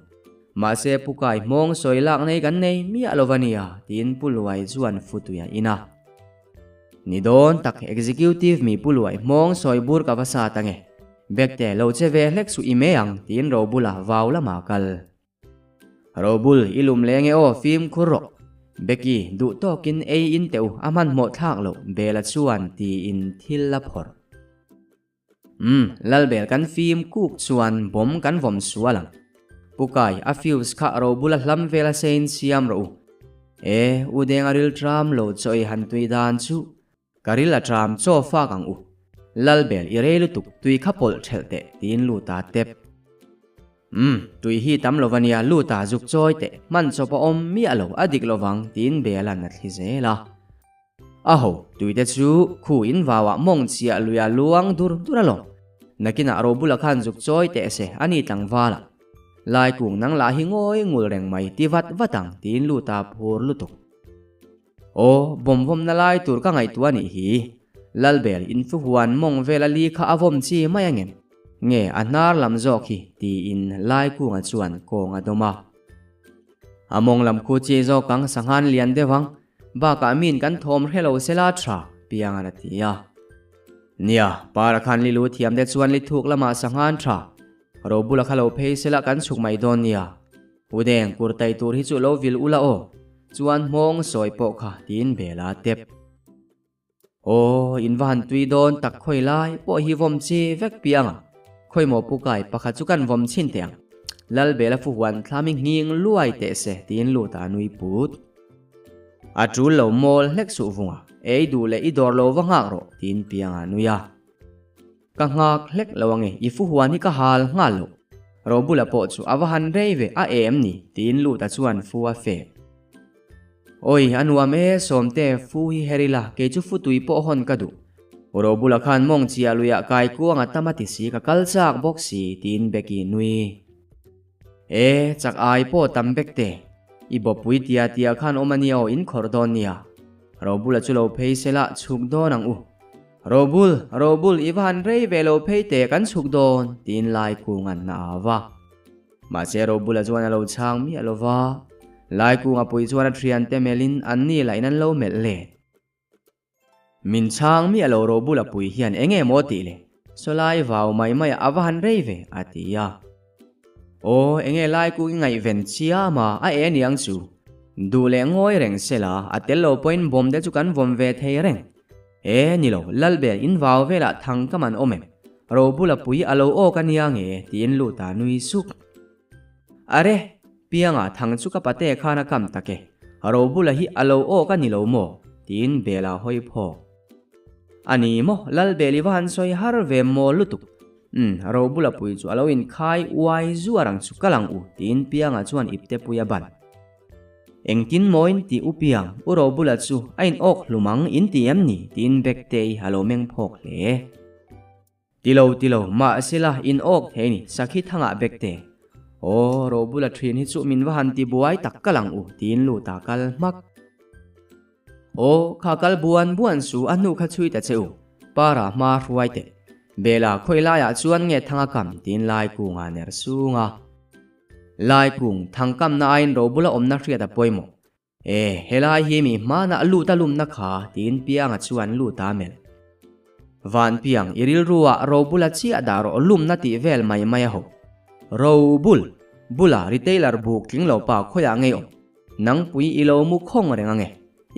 ma se pukai mong soi lak nei kan nei mi alovania tin pulwai chuan futuya ina ni don tak executive mi pulwai mong soi bur ka vasa tange bekte lo cheve hlek su imeang tin robula waula makal robul ilum lenge film khuro beki du tokin ei in teu aman mo thak lo bela chuan ti in thil la phor lalbel kan film kuk chuan bom kan vom sualang pukai a fuse kha ro bula hlam vela sein siam ro udeng aril tram lo choi han tui dan chu karila tram cho fa kang lalbel irelu tuk tui khapol thelte tin lu ta tep tui hi tam lovania lu ta juk choi te man cho pa om mi alo adik lovang tin belan na thizela aho tuite chu khu in wawa mong chia luya luang duralong nakina robula khan juk choi te se ani tangwala lai kung nang la hi ngoi ngul reng mai ti watang tin lu ta phur lutuk bom na lai tur ka ngai tuani hi lalbel in fu huan mong vela li kha avom chi mayangen nge anar lam jok hi ti in lai kunga chuan kong adoma among lam khu chi zo kang sanghan lian dewang ba ka min kan thom hello sela thra pianga na tia nia para khan li lu thiam de chuan li thuk lama sanghan thra robula khalo phei sela kan chuk mai don nia udeng kurtai tur hi chu lo vil ula chuan mong soi po kha tin bela tep in van tui don tak khoi lai po hi vom chi vek pianga khoi mo pukai pakha chukan vom chin teang lal bela fu wan thlami nging luai te se tin lu ta nui put atul lo mol hlek su vunga du le I dor lo wanga ro tin pianga nuya ka ngak hlek lawange I fu huan hi ka hal nga lo robula po chu awahan reive a em ni tin lu ta chuan fuwa fe anuam somte fu hi herila ke chu fu tui po hon kadu robula khan mong chia luya kai kuanga tamati si ka kalchak boxi tin beki nui chak ai po tambekte ibopui tia khan omanio in khordonia robula chulo phei sela chuk donang robul ivan rei velo phei te kan chuk don tin lai kungan na awa ma che robula chuan lo chang mi alova lai kunga pui chuan trian te melin anni lainan lo mel le min chang mi alo robula pui hian enge moti le solai wau mai awan reive atia enge lai ku ngai ven chia ma a niang chu du le ngoi reng sela atelo point bom de chu kan vom ve thei reng ni lo lalbe in wau vela thang kaman omem robula pui alo kaniang tin lu ta nui suk are pianga thang chu ka pate khana kam take robula hi alo kanilo mo tin bela hoi pho ani mo lalbeli wan soi har ve mo lutuk robula pui chu alo in khai wai zu arang chu kalang tin pianga chuan ipte puya ban engtin moin ti upiang robula chu ain ok lumang in ti amni tin bekte halo meng phok le tilo ma sila in ok theni sakhi thanga bekte robula thin hi chu min wahan ti buai tak kalang tin lu ta kal mak khakal buan su anu kha chui ta cheu para ma ruai te bela khoila ya chuan nge thanga kam tin lai ku nga ner sunga lai kung thangkam na ain robula omna hria da poimo helai hi mi mana lu ta lum na kha tin pianga chuan lu ta mel van piang iril ruwa robula chi adaro lum na ti vel mai ho robul bula retailer buk king lo pa khoya ngei nang pui ilo mu khong renga nge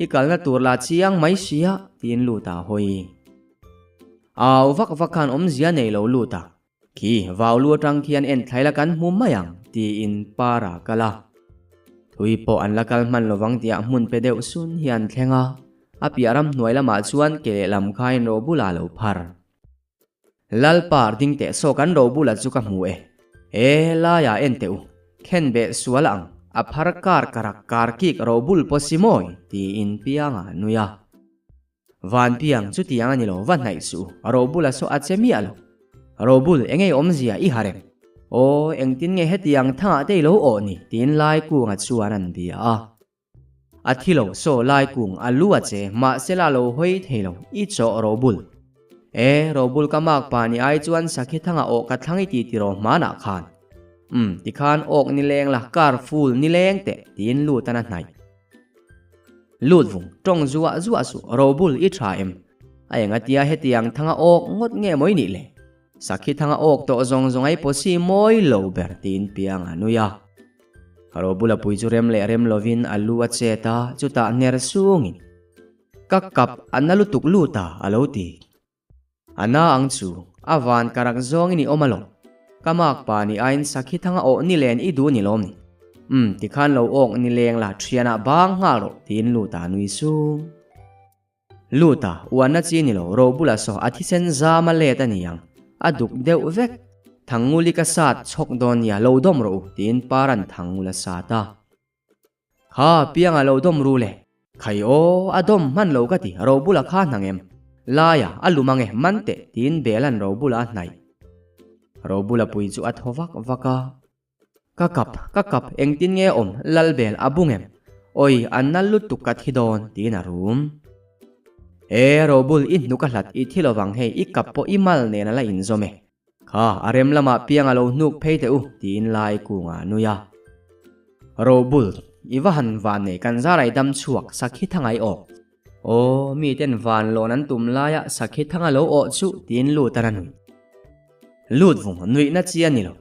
ikal na tur la chiang mai sia tin luta hoi aw vak vakan zia nei lo luta ki vaw lu tang khian en thaila kan hum mayang ti in para kala thui po an lakal man lowang tia mun pe deuh sun hian thlenga apiaram hnuai lama chuan ke lam khain ro bula lo phar lalpar ding te so kan ro bula chu ka hmu e la ya en teu khen be sualang a phar kar karak kar ki ro bul posimoi ti in pianga nuya van piang chu tiang ani lo van nai su ro bula so achemi alo ro bul engei zia i harem o engtin nge hetiang thanga te lo o ni tin lai ku nga chuan an bia athilo so lai kung alua che ma sela lo hoi thelo i cho ro bul ro bul ka mak pa ni ai chuan sakhi thanga o ka thangi ti ro mana khan ti khan ok ni leng la kar ful ni leng te tin lu tana nai lut vung tong zuwa su ro bul i tha em ayenga tia hetiang thanga ok ngot nge moi ni le sakhi thanga ok to zong ai posi moi lo ber tin piang anuya ro bula pui chu rem le rem lovin alua cheta chuta ner sungin kakap analu tuk luta aloti ana angchu awan karak zong ni omalo kamak pa ni ain sakhi thanga o ni len i du ni lom ni ti khan lo ok ni leng la thiana bang nga ro tin luta nui sung luta wana chi ni lo ro bula so athisen zama le ta ni yang aduk deuh vek thanguli ka sat chok don ya lo dom ro tin paran thangula sata kha pianga lo dom ru le khai o adom man lo ka ti ro bula kha nangem laya alumange mante tin belan ro bula nai ro bula pui chu athowak vaka kakap engtin nge lalbel abungem oi annal lutuk ka thidon tin a rum ro bul in nukahlat i thilowang hei i kappo i mal ne na la in zome kha arem lama pianga lo nuk pheite tin lai ku nga nuya ro bul iwahan van ne kan zarai dam chuak sakhi thangai o mi ten van lo nan tum laya sakhi thanga lo o chu tin lu taranui lut vung nui na chian ni lo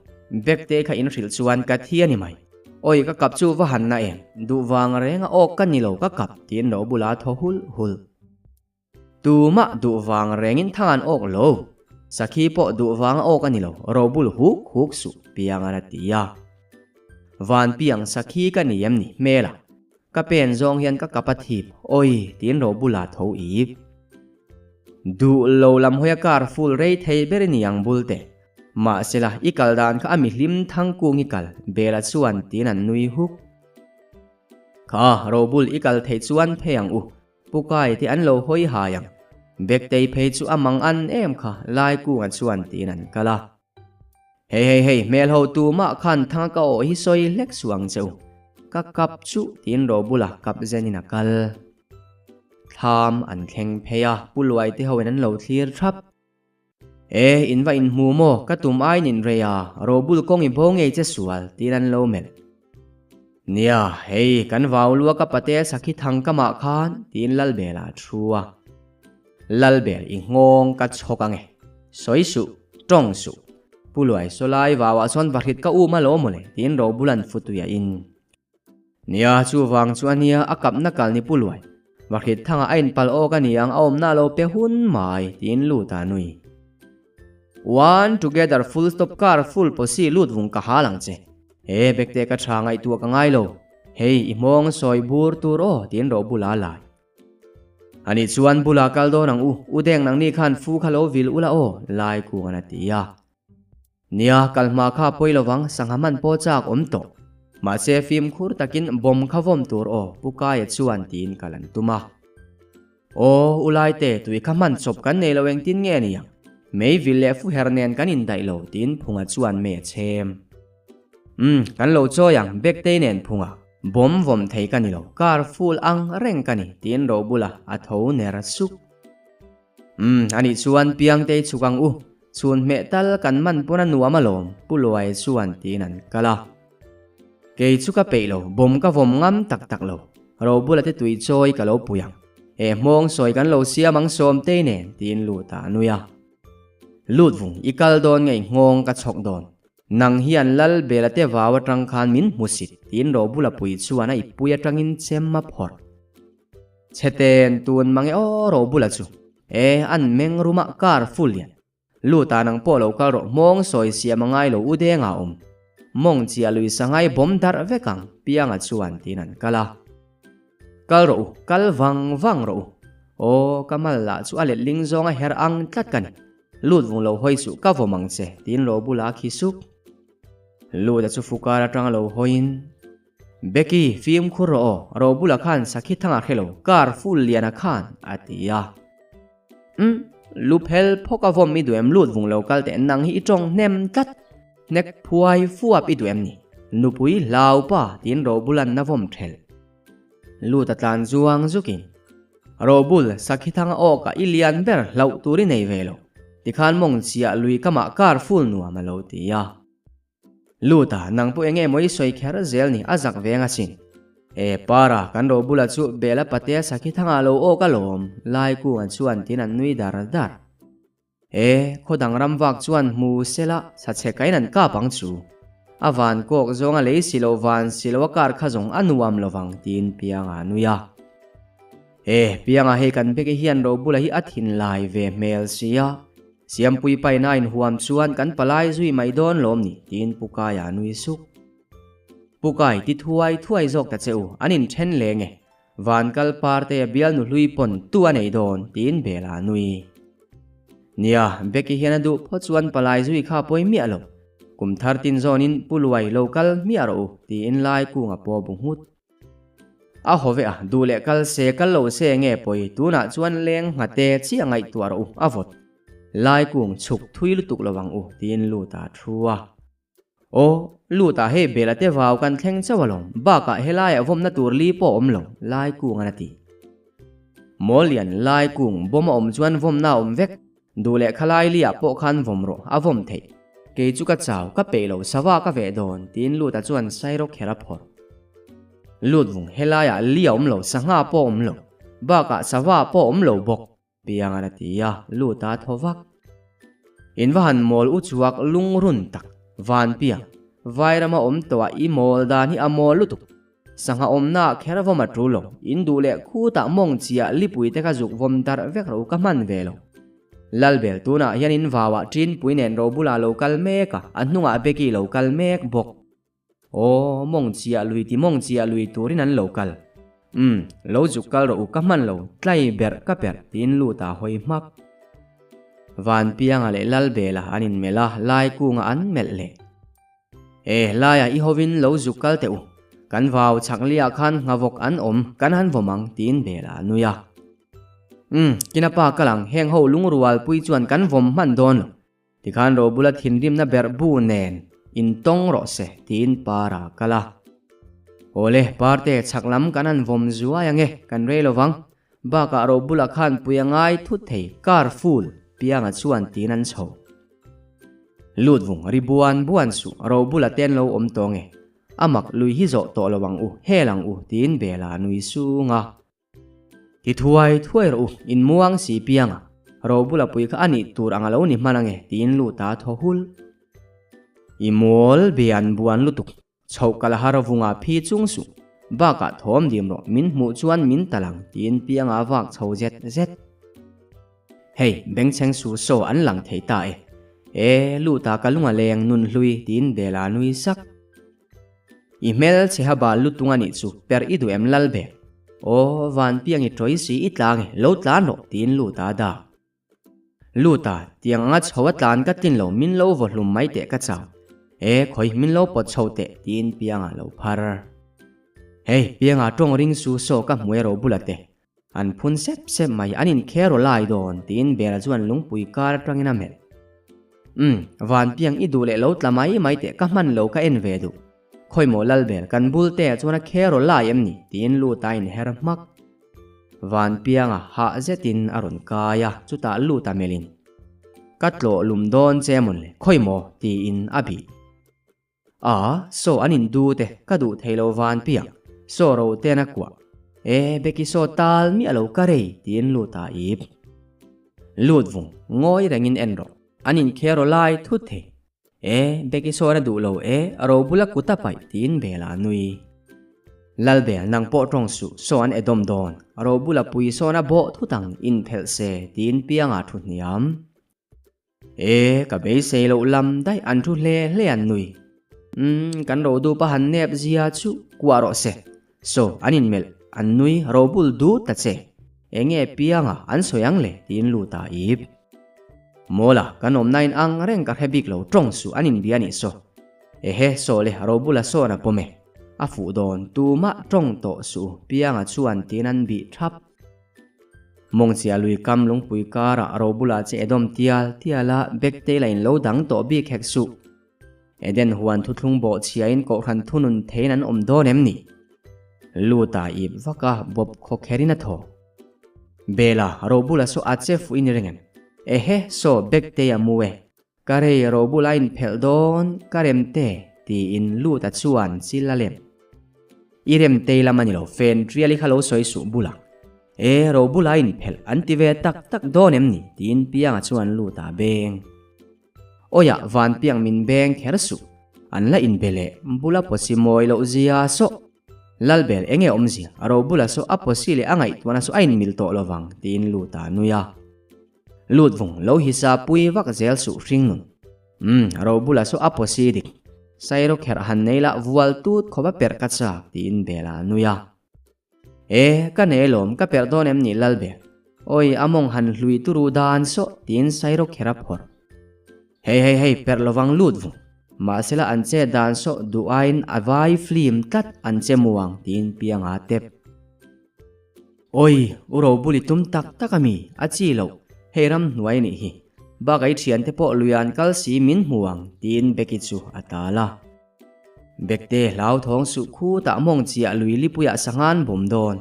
bekte kha in ril chuan ka thiani mai oi ka kap chu wahan na em du wang renga ok kan ni lo ka kap tin ro bula tho hul tu ma du wang rengin thangan ok lo sakhi po du wang ok ani lo ro bul huk su piang ara tia van piang sakhi ka niyam ni mela ka pen zong hian ka kapathip oi tin ro bula tho ip du lo lam hoya kar full rei thei berini yang bulte ma sela ikal dan ka ami hlim thang kung ikal bela chuan tin an nui huk kha ro bul ikal thei chuan pheyang pukai ti an lo hoi hayang bektei phei chu amang an em kha lai ku nga chuan tin an kala hei mel ho tu ma khan thang ka o hi soi lek suang cheu ka kap chu tin ro bula kap zenina kal tham an thleng pheya pulwai te hoen an lo thlir thap inva in mu mo ka tum ai nin reya ro bul kong i bong ei che sual tin an lo mel nia hei kan vaw lua ka pate sakhi thang ka ma khan tin lal bela thua lal bel i ngong ka chokange soisu tongsu pulwai solai wawa son bakhit ka uma lo mole tin ro bulan futuya in nia chu wang chu ania akap na kal ni pulwai bakhit thanga ain pal o ka niang aom na lo pe hun mai tin lu ta nui one together full stop car full posi lut vung ka halang che bekte ka thangai tu ka ngai lo hei imong soi bur tur o tin ro bula lai ani chuan bula kal do nang udeng nang ni khan fu khalo vil ula o lai ku ana tia nia kalma kha poilowang sanghaman po chak to ma se film khur takin bom khavom tur o pukai chuan tin kalan tuma o ulai te tui khaman chop kan nei loweng tin nge ni yang mei ville fu hernen kan in dai lo tin phunga chuan me chem kan lo cho yang bekte nen phunga bom vom thei kani lo car full ang reng kani tin ro bula a tho ner suk ani chuan piang te chukang chun me tal kan man puna nuama lom pulwai chuan tin an kala ke chuka peilo bom ka vom ngam tak lo ro bula te tui choi ka lo puyang mong soi kan lo siamang som te nen tin lu ta nuya lut vung ikal don ngei ngong ka chok don nang hian lal belate wawa tang khan min musit tin ro bula pui chuana ipuya tangin chemma phor cheten tun mange o ro bula chu an meng ruma kar full ya luta nang polo kal ro mong soi sia mangai lo ude nga mong chia lui sangai bom dar vekang pianga chuan tinan kala kal ro kal wang ro o kamal la chu alet ling zonga her ang tlat kan lut vung lo hoi chu ka vomang che tin ro bula khisuk lu da chu fukara tang lo hoin beki film khuro ro bula khan sakhi thanga khelo kar full liana khan atia lu phel phoka vom mi duem lut vung lo kal te nang hi tong nem tat nek phuai fuap i duem ni nupui lau pa tin ro bulan na vom thel lu ta tlan zuang zukin ro bul sakhi thanga o ka ilian ber lau turi nei velo tikhan mong chia lui kama kar full nuwa malo tia luta nang pu enge moi soi khera zel ni azak venga sin para kan ro bula chu bela patia sakhi thanga lo o kalom lai ku an chuan tin an nui dar khodang ram wak chuan mu sela sa che kainan ka pang chu awan kok zonga le silo van silo kar khazong anuam lowang tin pianga nuya pianga he kan beke hian ro bula hi athin lai ve mel sia siam pui pai na in huam chuan kan palai zui mai don lom ni tin pukaya nui suk pukai ti thuai zok ta cheu anin then lenge van kal parte bial nu hlui pon tu anei don tin bela nui nia beki hian du pho chuan palai zui kha poi mi alo kum thar tin zonin puluai local mi aro ti in lai ku nga po bung hut a hove a du le kal se kal lo se nge poi tu na chuan leng ngate chi angai tu aro avot lai kung chuk thui lu tuk lawang u tin lu ta thua o lu ta he bela te waw kan thleng chawalom ba ka helai avom na tur li po om lo lai kung anati molian lai kung bom om chuan vom na om vek du le khalai lia po khan vom ro avom thei ke chu ka chaw ka pe lo sawa ka ve don tin lu ta chuan sai ro khera phor lut vung helaya lia om lo sanga po om lo ba ka sawa po om lo bok piang anatia lu ta thowak in van mol u chuak lung run tak van piang vairama om towa i mol dan hi amol lutuk sanga om na khera voma trulo in du le khu ta mong chia lipui te ka juk vom dar vek ro ka man velo lalbel tuna hianin wawa tin puinen ro bula local meka anunga beki local mek bok o mong chia lui turin an local lo jukal ro kaman lo tlai ber ka per tin lu ta hoi mak van pianga le lalbela anin mela lai ku nga an mel le laya i hovin lo jukal te u kan waw chaklia khan ngawok an om kan han vomang tin bela nuya kinapa kalang heng ho lungrual pui chuan kan vom man don tikhan ro bula thinrim na ber bu nen in tong ro se tin para kala ole parte chaklam kanan vom zuwa yange kan relowang ba ka ro bula khan puyangai thu thei carful pianga chuan tinan chho lutvung ribuan buan su ro bula ten lo om tonge amak lui hi zo to lowang u helang u tin bela nui su nga ti thuai ro in muang si pianga ro bula pui ka ani tur angalo ni manange tin lu ta thohul imol bian buan lutuk chhokal harawunga phi chungsu baka thom dimro min mu chuan min talang tin pianga wak chho zet hey bengcheng su so an lang thei ta lu ta kalunga leng nun hlui tin bela nui sak email chehaba lutunga ni chu per idu em lalbe o van piangi troisi itlang lo tlan ro tin lu ta da lu ta tianga chhowa tlan ka tin lo min lo volum mai te ka chaw khoi min lo pot chote tin pianga lo phar hey pianga tong ring su so ka muero bulate an phun sep mai anin khero lai don tin bela chuan lungpui kar tangina mel van piang idu le lo tlamai mai te ka man lo ka en ve du khoi mo lal bel kan bul te chuan khero lai em ni tin lu ta in her mak van pianga ha zetin aron kaya chuta lu ta melin katlo lum don chemon le khoi mo ti in abi so anin du te ka du thailo van piang so ro te na kwa beki so tal mi alo karei tin lu ta ip lutvung ngoi rengin enro anin khero lai thu the beki so na du lo aro bula kuta pai tin bela nui lalbel nang po trong su so an edom don ro bula pui so na bo thutang in phel se tin pianga thu niam ka be se lo lam dai an thu le an nui kan ro du pa han nep zia chu kwa ro se so anin mel an nui ro bul du ta che enge pianga an soyang le tin lu ta ip mola kanom nain ang reng ka hebik lo trong su anin biani so he so le ro bula so na pome a fu don tu ma trong to su pianga chuan tinan bi thap mong chia lui kam lung pui kara ro bula che edom tiala bekte lain lo dang to bi khek su eden huan thu thlung bo chia in ko khan thunun theinan om do nem ni lu ta ip vaka bob kho kherina tho bela ro bula so a che fu in rengen he so bekte ya muwe kare ro bula in phel don karem te ti in lu ta chuan silalem irem te lamani lo fen triali khalo soi su bula ro bula in phel antive tak donem ni tin pianga chuan lu ta beng oya van piang min beng kher su an la in bele bula posimoi lo zia so lalbel enge omzi ro bula so aposile angai tuana so ain mil to lowang tin lu ta nuya lut vung lo hi sa pui vak zel su ring nun ro bula so aposidik sairo kher han neila vual tut khoba per kacha tin bela nuya ka nelom ka perdonem ni lalbe oi among han hlui turu dan so tin sairo khera phor hey per lovang lut vu ma sela anche dan so duain avai flim tat anche muang tin pianga tep oi uro buli tum tak takami achi lo heiram nuai ni hi bagai thian te po luyan kal si min muang tin beki chu atala bekte lau thong su khu ta mong chia lui lipuya sangan bom don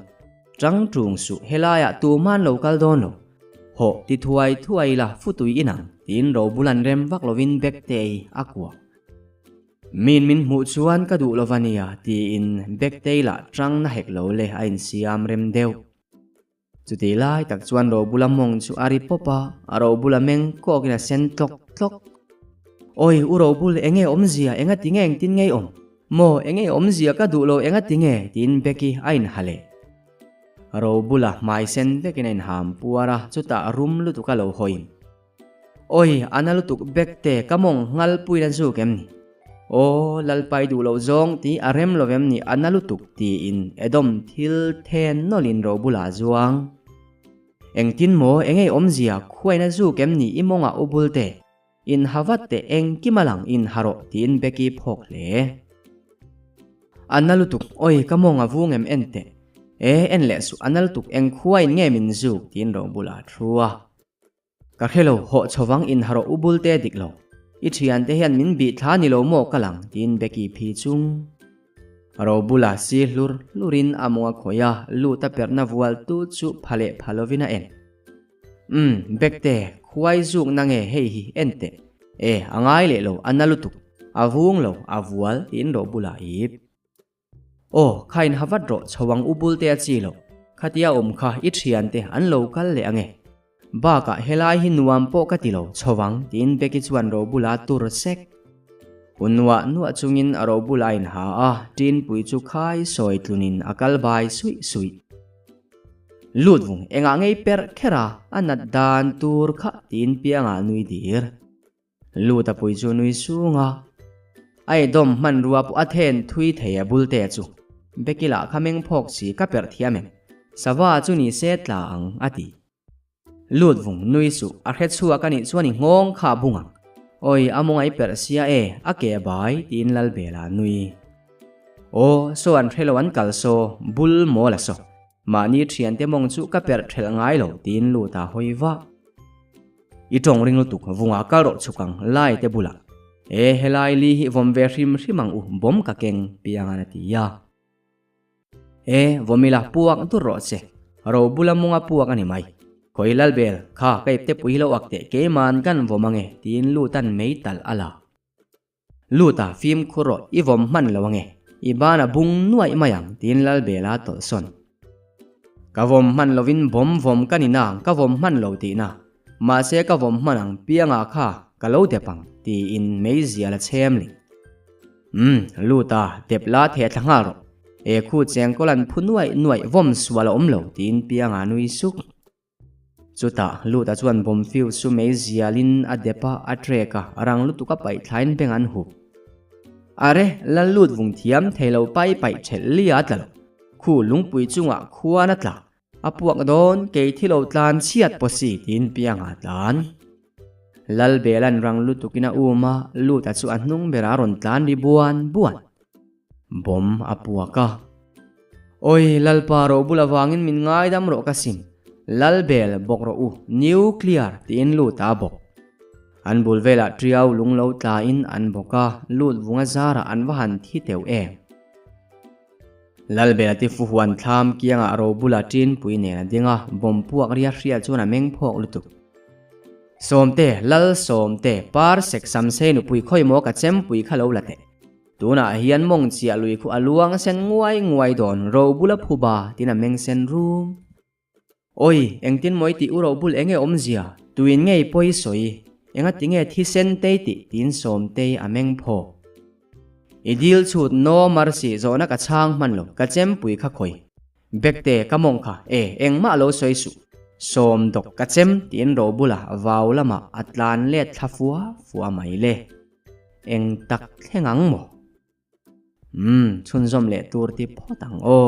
trang trung su helaya tu man local don lo ho ti thuai la futui inang tin ro bulan rem vak lovin bekte akwa min mu chuan ka du lovania ti in bekte la trang na hek lo le ain siam rem deu chuti lai tak chuan ro bulam mong chu ari popa aro bulameng ko kina sen tlok oi uro bul enge omzia enga tingeng tin ngei om mo enge omzia ka du lo enga tinge tin beki ain hale ro bula mai sen vekin en ham puara chuta rum lu tu ka lo hoim oi analu tuk bekte kamong ngal puiran su kemni o lalpai du lo zong ti arem lovem ni analu tuk ti in edom thil then nolin ro bula zuang eng tin mo enge omzia khuaina zu kemni imonga ubulte in havatte eng kimalang in haro tin beki phok le analutuk oi kamonga vungem ente en le su analutuk eng khuain nge min zu tin ro bula thua ka khelo ho chowang in haro ubulte diklo ithian te hian min bi thani lo mo kalang tin beki phi chung ro bula si lurin amonga khoya lu ta perna vual tu chu phale phalovina en bekte khuai zuk nange hei hi ente angai le lo analutuk avung lo avual tin ro bula ip khain havat ro chawang ubulte chi lo khatia kha ithian te an lo kal le ange ba ka helai hi nuam po ka ti lo chawang tin beki chuan ro bula tur sek unwa nuwa chungin aro bulain ha tin pui chu khai soi tunin akal bai sui lut vung enga ngei per khera anat dan tur kha tin pianga nui dir luta pui chu nui sunga ai dom man ruwa pu athen thui theya bulte chu bekila khameng phok si ka per thiamen sawa chu ni setla ang ati lut vung nui su a khet chu akani chuani ngong kha bunga oi among ai persia ake bai tin lal bela nui so an threlowan kalso bul mola so mani thian te mong chu ka per thel ngai lo tin lu ta hoiwa itong ring lu tuk vunga kal ro chukang lai te bula helai li hi vom ve hrimang u bom ka keng pianga na ti ya vomila puak tu ro che ro bula munga puak ani mai koilal bel kha kai te pui lo akte ke man kan vomange tin lu tan meital ala lu ta phim khuro i vom man lawange ibana bung nuai mayang tin lal bela tol son ka vom man lovin bom vom kanina ka vom man lo ti na ma se ka vom manang pianga kha ka lo te pang ti in meizia la chemli lu ta tepla the thanga ro e khu cheng kolan phunuai nuai vom swala omlo tin pianga nui suk chuta luta chuan bom fiu su mei zialin adepa atreka arang lutuka pai thlain bengan hu are lan lut vung thiam thelo pai pai thelia tlalo khu lungpui chunga khuana tla apuak don ke thilo tlan chiat posi tin pianga tlan lal belan rang lutukina uma luta chu anung bera ron tlan ri buan bom apuaka oi lalparo bulawangin min ngai dam ro kasin lalbel bokro u nuclear tin luta bok an bulvela triau lunglo tla in an boka lut vunga zara an wahan thi teu em lalbel ti fuhuan thlam kianga ro bula tin puine na dinga bom puak ria hria chuna meng phok lutuk somte lal somte par sek samse nu pui khoi mo ka chem pui khalo late tuna hian mong chia lui khu aluang sen nguai don ro bula phuba tina meng sen room oi engtin moi ti uro bul enge omzia tuin ngei poi soi enga tinge thi sen te ti tin som te ameng pho idil chut no marsi zona ka chang manlo ka chem pui kha khoi bekte kamong kha engma lo soi su som dok ka chem tin ro bula waulama atlan le thafua fuwa mai le eng tak thengang mo chun zom le tur ti photang o